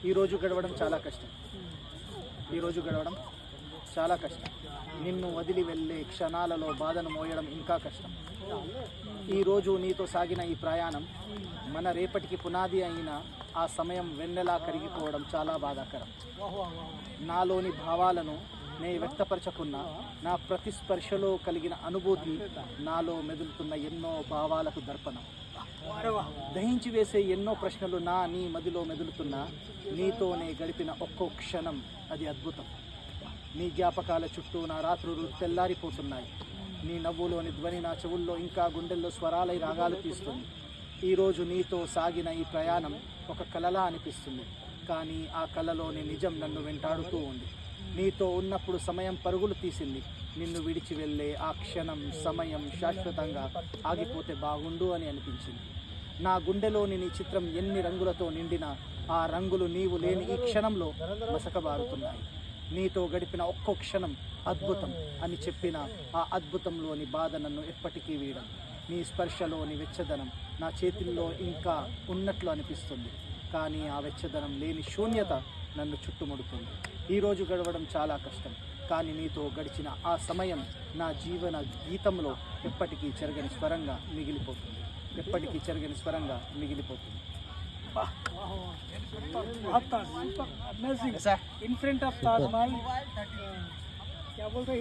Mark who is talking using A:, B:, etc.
A: ఈరోజు గడవడం చాలా కష్టం. ఈరోజు గడవడం చాలా కష్టం. నిన్ను వదిలి వెళ్ళే క్షణాలలో బాధను మోయడం ఇంకా కష్టం. ఈరోజు నీతో సాగిన ఈ ప్రయాణం మన రేపటికి పునాది అయిన ఆ సమయం వెన్నెలా కరిగిపోవడం చాలా బాధాకరం. నాలోని భావాలను నే వ్యక్తపరచకున్న నా ప్రతి స్పర్శలో కలిగిన అనుభూతి నాలో మెదులుతున్న ఎన్నో భావాలకు దర్పణం. దహించి వేసే ఎన్నో ప్రశ్నలు నీ మదిలో మెదులుతున్నా నీతోనే గడిపిన ఒక్కో క్షణం అది అద్భుతం. నీ జ్ఞాపకాల చుట్టూ నా రాత్రులు తెల్లారిపోతున్నాయి. నీ నవ్వులోని ధ్వని నా చెవుల్లో ఇంకా గుండెల్లో స్వరాలై రాగాలు తీస్తుంది. ఈరోజు నీతో సాగిన ఈ ప్రయాణం ఒక కలలా అనిపిస్తుంది, కానీ ఆ కలలోని నిజం నన్ను వెంటాడుతూ ఉంది. నీతో ఉన్నప్పుడు సమయం పరుగులు తీసింది. నిన్ను విడిచి వెళ్ళే ఆ క్షణం సమయం శాశ్వతంగా ఆగిపోతే బాగుండు అని అనిపించింది. నా గుండెలోని నీ చిత్రం ఎన్ని రంగులతో నిండినా ఆ రంగులు నీవు లేని ఈ క్షణంలో మసకబారుతున్నాయి. నీతో గడిపిన ఒక్కో క్షణం అద్భుతం అని చెప్పిన ఆ అద్భుతంలోని బాధ నన్ను ఎప్పటికీ వీడదు. నీ స్పర్శలోని వెచ్చదనం నా చేతుల్లో ఇంకా ఉన్నట్లు అనిపిస్తుంది, కానీ ఆ వెచ్చదనం లేని శూన్యత నన్ను చుట్టుముడుతుంది. ఈరోజు గడవడం చాలా కష్టం, కానీ నీతో గడిచిన ఆ సమయం నా జీవన గీతంలో ఎప్పటికీ చెరగని స్వరంగా మిగిలిపోతుంది. ఎప్పటికీ చెరగని స్వరంగా మిగిలిపోతుంది.
B: Amazing in front of Taj Mahal क्या बोल रहे